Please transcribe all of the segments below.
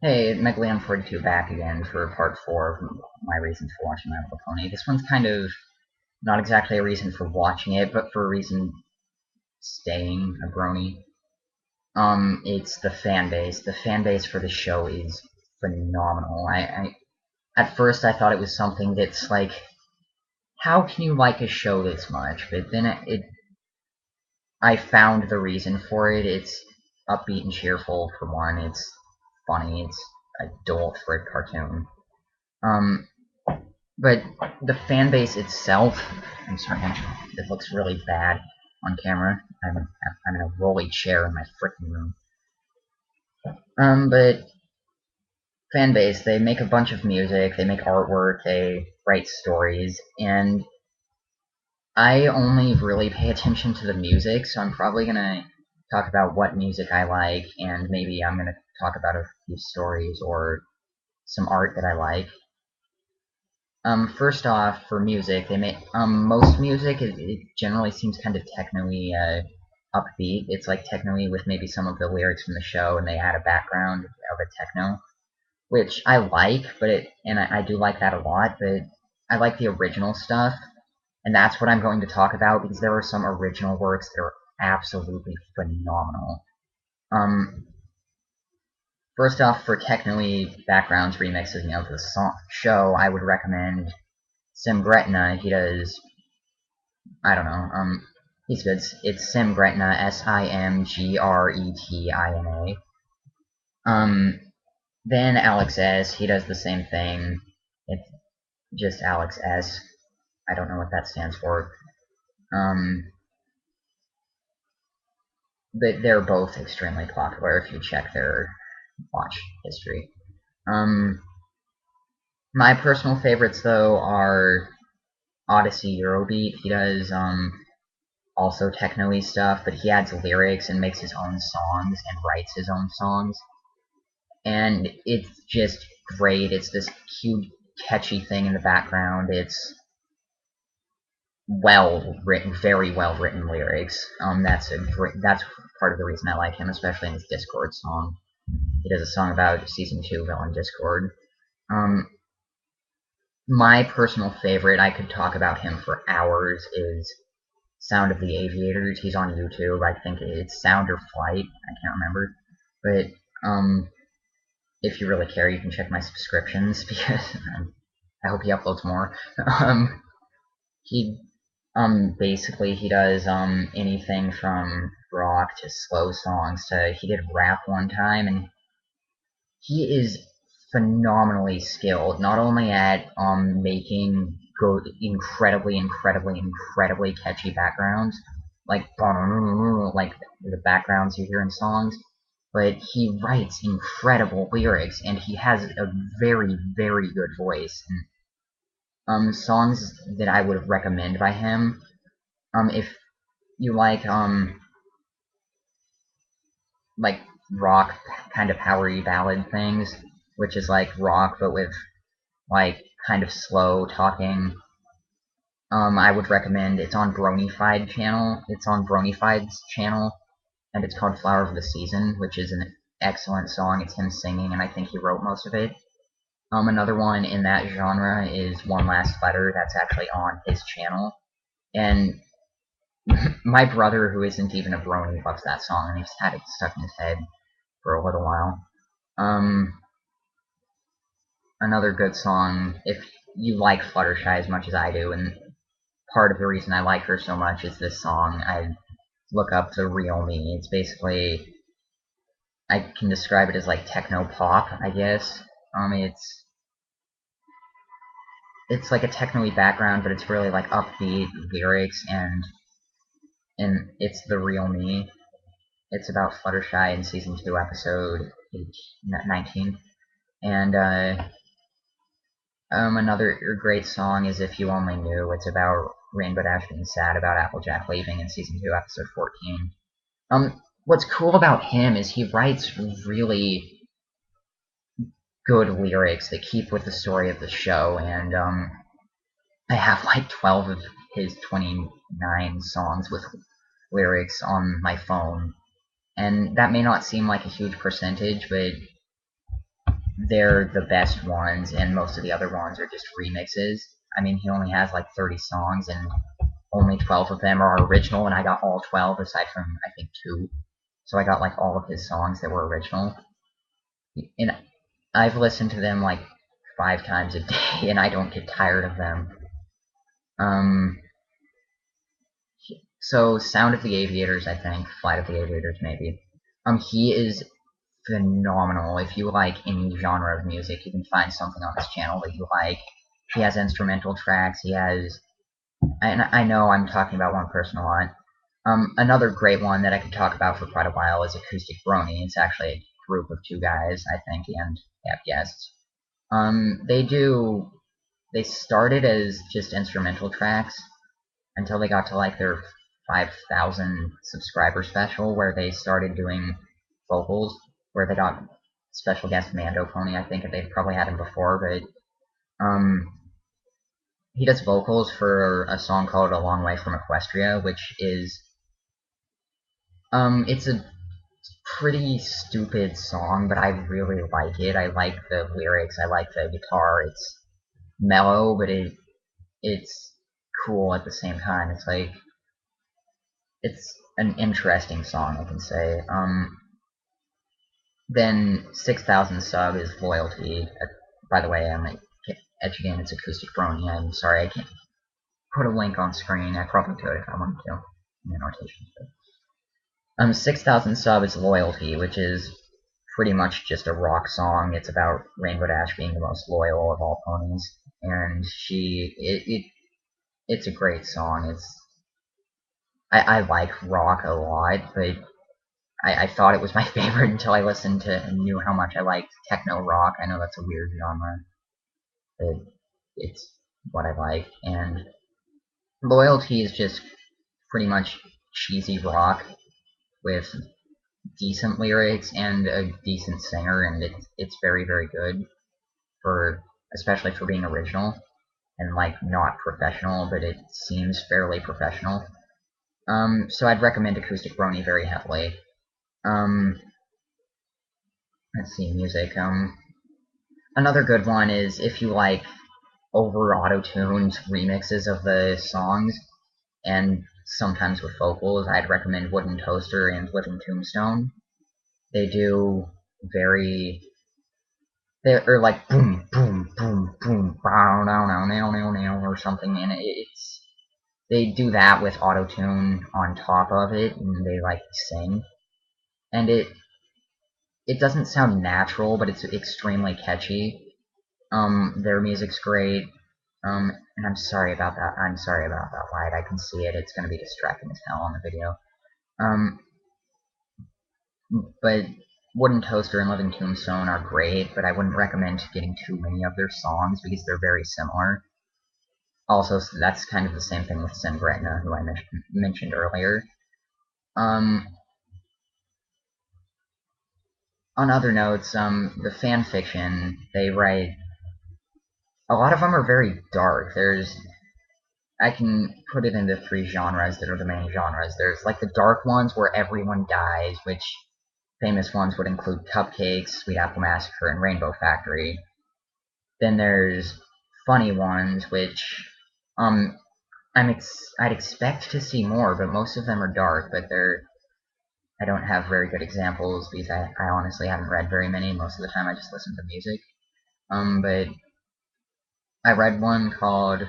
Hey, Megalon42 back again for part 4 of my reasons for watching My Little Pony. This one's kind of not exactly a reason for watching it, but for a reason staying a brony. It's the fan base. The fan base for the show is phenomenal. At first I thought it was something that's like, how can you like a show this much? But then I found the reason for it. It's upbeat and cheerful for one. It's funny. It's adult for a cartoon. Um, But the fan base itself, I'm sorry, it looks really bad on camera. I'm in a rolly chair in my freaking room. But fan base, they make a bunch of music, they make artwork, they write stories, and I only really pay attention to the music, so I'm probably gonna talk about what music I like, and maybe I'm gonna talk about a few stories or some art that I like. First off, for music, they make most music it generally seems kind of techno-y, upbeat. It's like techno-y with maybe some of the lyrics from the show, and they add a background of a techno, which I like, and I do like that a lot. But I like the original stuff, and that's what I'm going to talk about because there are some original works that are absolutely phenomenal. Um, First off, for techno-y backgrounds remixes, for the show, I would recommend Sim Gretna. He does I don't know. He's good. It's Sim Gretna, Simgretina. Then Alex S. He does the same thing. It's just Alex S. I don't know what that stands for. Um, but they're both extremely popular if you check their watch history. Um, my personal favorites though are Odyssey Eurobeat. He does also techno-y stuff, but he adds lyrics and makes his own songs and writes his own songs. And it's just great. It's this cute, catchy thing in the background. It's well written, very well written lyrics. That's part of the reason I like him, especially in his Discord song. He does a song about season 2 Villain Discord. Um, my personal favorite, I could talk about him for hours, is Sound of the Aviators. He's on YouTube. I think it's Sound or Flight. I can't remember. But if you really care, you can check my subscriptions because I hope he uploads more. um, he basically he does anything from rock to slow songs to he did rap one time, and he is phenomenally skilled not only at making good, incredibly catchy backgrounds like like the backgrounds you hear in songs, but he writes incredible lyrics and he has a very good voice. And songs that I would recommend by him, if you like rock kind of powery ballad things, which is like rock but with like kind of slow talking. I would recommend it's on Bronified channel. It's on Bronified's channel, and it's called Flower of the Season, which is an excellent song. It's him singing, and I think he wrote most of it. Another one in that genre is One Last Letter. That's actually on his channel, and my brother, who isn't even a brony, loves that song, and he's had it stuck in his head for a little while. Um, Another good song, if you like Fluttershy as much as I do, and part of the reason I like her so much is this song. I look up The Real Me. It's basically, I can describe it as like techno pop, I guess. It's like a techno-y background, but it's really like upbeat lyrics, and it's The Real Me. It's about Fluttershy in season 2, episode 19. And another great song is If You Only Knew. It's about Rainbow Dash being sad about Applejack leaving in season 2, episode 14. What's cool about him is he writes really good lyrics that keep with the story of the show, and I have like 12 of his 29 songs with lyrics on my phone, and that may not seem like a huge percentage, but they're the best ones, and most of the other ones are just remixes. I mean, he only has like 30 songs, and only 12 of them are original, and I got all 12 aside from, I think, 2. So I got like all of his songs that were original. And I've listened to them like 5 times a day, and I don't get tired of them. Um, so Sound of the Aviators, I think, Flight of the Aviators, maybe. He is phenomenal. If you like any genre of music, you can find something on his channel that you like. He has instrumental tracks. He has, and I know I'm talking about one person a lot. Another great one that I could talk about for quite a while is Acoustic Brony. It's actually a group of 2 guys, I think, and they have guests. They started as just instrumental tracks until they got to like their 5,000 subscriber special, where they started doing vocals, where they got special guest Mando Pony. I think they've probably had him before, but he does vocals for a song called "A Long Way from Equestria," which is it's a pretty stupid song, but I really like it. I like the lyrics. I like the guitar. It's mellow, but it's cool at the same time. It's an interesting song, I can say. Then 6,000 sub is Loyalty. By the way, I'm at Edge Again, it's Acoustic Brony. I'm sorry I can't put a link on screen. I probably could if I wanted to in the annotations. But 6,000 sub is Loyalty, which is pretty much just a rock song. It's about Rainbow Dash being the most loyal of all ponies, and it's a great song. I like rock a lot, but I thought it was my favorite until I listened to and knew how much I liked techno rock. I know that's a weird genre, but it's what I like. And Loyalty is just pretty much cheesy rock with decent lyrics and a decent singer, and it's very very good for especially for being original and like not professional, but it seems fairly professional. So I'd recommend Acoustic Brony very heavily. Um, let's see, music. Another good one is if you like over auto-tuned remixes of the songs, and sometimes with vocals, I'd recommend Wooden Toaster and Living Tombstone. They do very they're like boom boom boom boom bow now now now now now or something, and it's they do that with auto-tune on top of it, and they like sing, and it doesn't sound natural, but it's extremely catchy. Their music's great. And I'm sorry about that. I'm sorry about that light. I can see it. It's going to be distracting as hell on the video. Um, but Wooden Toaster and Living Tombstone are great, but I wouldn't recommend getting too many of their songs because they're very similar. Also, that's kind of the same thing with Sim Gretna, who I mentioned earlier. On other notes, the fan fiction they write, a lot of them are very dark. I can put it into 3 genres that are the main genres. There's like the dark ones where everyone dies, which famous ones would include Cupcakes, Sweet Apple Massacre, and Rainbow Factory. Then there's funny ones, which I'd expect to see more, but most of them are dark. But I don't have very good examples because I honestly haven't read very many. Most of the time, I just listen to music. But I read one called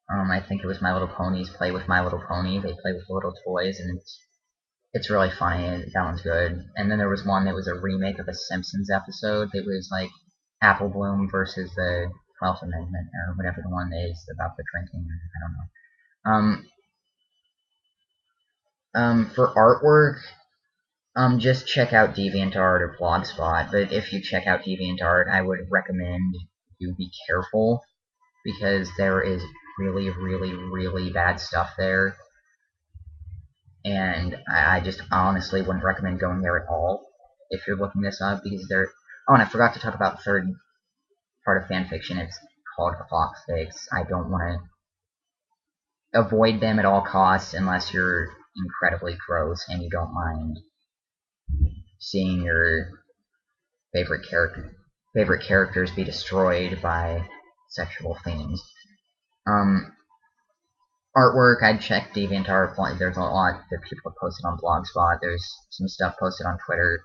I think it was My Little Ponies Play with My Little Pony. They play with little toys, and it's really funny. That one's good. And then there was one that was a remake of a Simpsons episode. That was like Apple Bloom versus the 12th Amendment, or whatever the one is about the drinking. I don't know. For artwork, just check out DeviantArt or Blogspot. But if you check out DeviantArt, I would recommend you be careful because there is really, really, really bad stuff there. And I just honestly wouldn't recommend going there at all if you're looking this up because they're. Oh, and I forgot to talk about the third part of fanfiction. It's called clock fakes. I don't want to avoid them at all costs unless you're incredibly gross and you don't mind seeing your favorite characters be destroyed by sexual themes. Um, Artwork, I'd check DeviantArt. There's a lot that people have posted on Blogspot. There's some stuff posted on Twitter.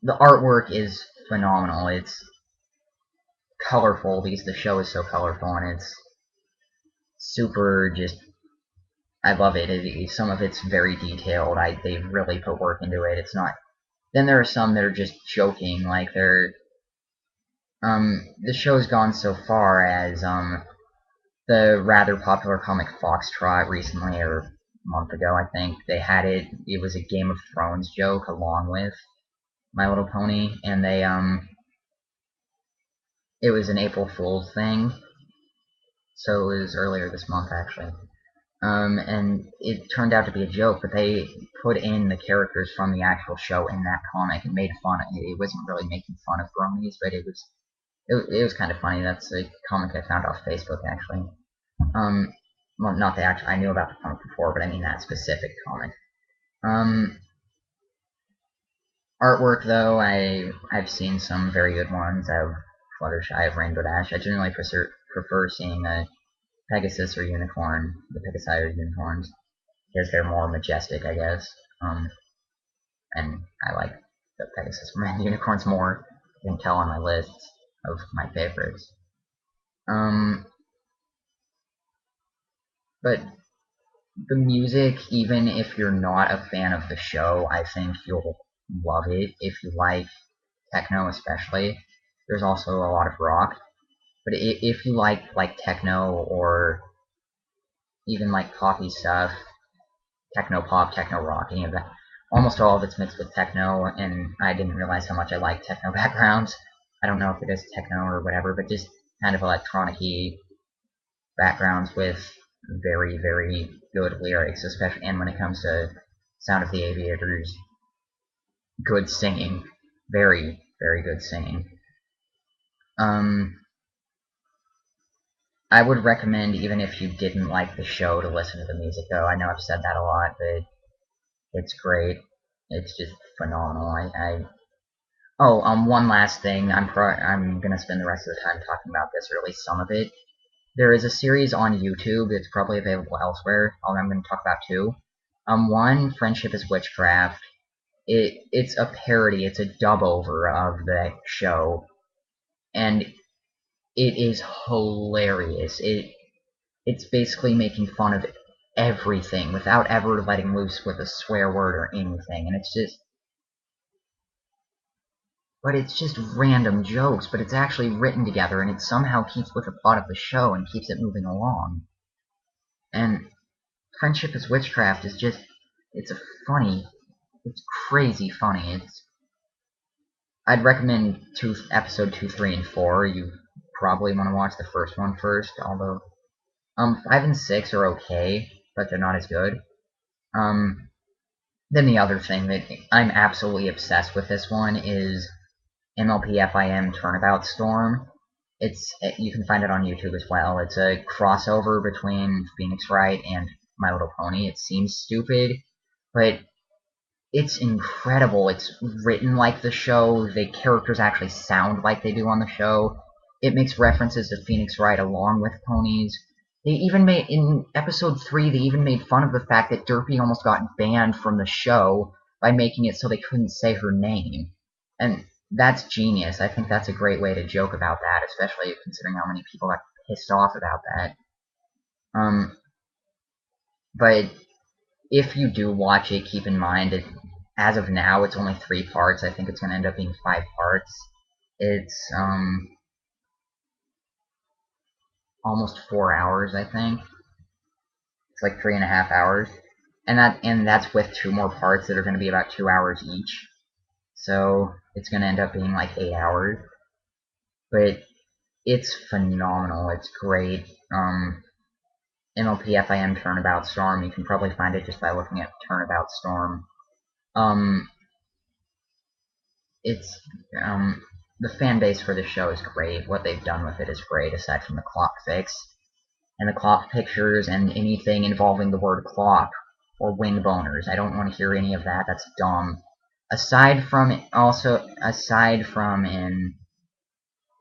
The artwork is phenomenal. It's colorful because the show is so colorful, and it's super just. I love it. Some of it's very detailed. They really put work into it. It's not. Then there are some that are just joking, like they're. The show's gone so far as the rather popular comic Foxtrot recently, or a month ago, I think, they had it. It was a Game of Thrones joke along with My Little Pony, and it was an April Fool's thing, so it was earlier this month actually. And it turned out to be a joke, but they put in the characters from the actual show in that comic and made fun of it. It wasn't really making fun of bronies, but it was kind of funny. That's a comic I found off Facebook actually. Well, not the actual. I knew about the comic before, but I mean that specific comic. Artwork though, I've seen some very good ones. I have Fluttershy, I have Rainbow Dash. I generally prefer seeing a Pegasus or Unicorn, the Pegasi or unicorns, because they're more majestic, I guess. And I like the Pegasus and unicorns more. You can tell on my list of my favorites. But the music, even if you're not a fan of the show, I think you'll love it if you like techno, especially. There's also a lot of rock, but if you like techno or even like poppy stuff, techno pop, techno rock, any of that, almost all of it's mixed with techno, and I didn't realize how much I like techno backgrounds. I don't know if it is techno or whatever, but just kind of electronic-y backgrounds with very, very good lyrics, especially, and when it comes to Sound of the Aviators, good singing, very, very good singing. I would recommend, even if you didn't like the show, to listen to the music, though. I know I've said that a lot, but it's great. It's just phenomenal. One last thing. I'm gonna spend the rest of the time talking about this, or at least some of it. There is a series on YouTube. It's probably available elsewhere. I'm gonna talk about two. One, Friendship is Witchcraft. It's a parody. It's a dub over of the show, and it is hilarious. It's basically making fun of everything without ever letting loose with a swear word or anything, and it's just random jokes, but it's actually written together, and it somehow keeps with the plot of the show and keeps it moving along. And Friendship is Witchcraft is just, it's crazy funny. I'd recommend episode 2, 3, and 4. You probably want to watch the first one first, although 5 and 6 are okay, but they're not as good. Then the other thing that I'm absolutely obsessed with this one is MLPFIM Turnabout Storm. You can find it on YouTube as well. It's a crossover between Phoenix Wright and My Little Pony. It seems stupid, but it's incredible. It's written like the show. The characters actually sound like they do on the show. It makes references to Phoenix Wright along with ponies. They even made, in episode 3, they even made fun of the fact that Derpy almost got banned from the show by making it so they couldn't say her name. And that's genius. I think that's a great way to joke about that, especially considering how many people got pissed off about that. But if you do watch it, keep in mind as of now, it's only 3 parts. I think it's going to end up being 5 parts. It's almost 4 hours, I think. It's like 3.5 hours, and that's with 2 more parts that are going to be about 2 hours each. So it's going to end up being like 8 hours. But it's phenomenal. It's great. MLPFIM Turnabout Storm. You can probably find it just by looking at Turnabout Storm. It's the fan base for the show is great. What they've done with it is great, aside from the clock fix and the clock pictures and anything involving the word clock or wing boners. I don't want to hear any of that. That's dumb. aside from in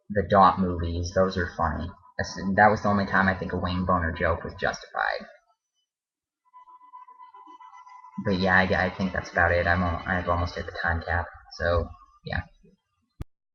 the Dot movies, those are funny. That was the only time I think a Wayne Boner joke was justified. But yeah, I think that's about it. I've almost hit the time cap. So yeah.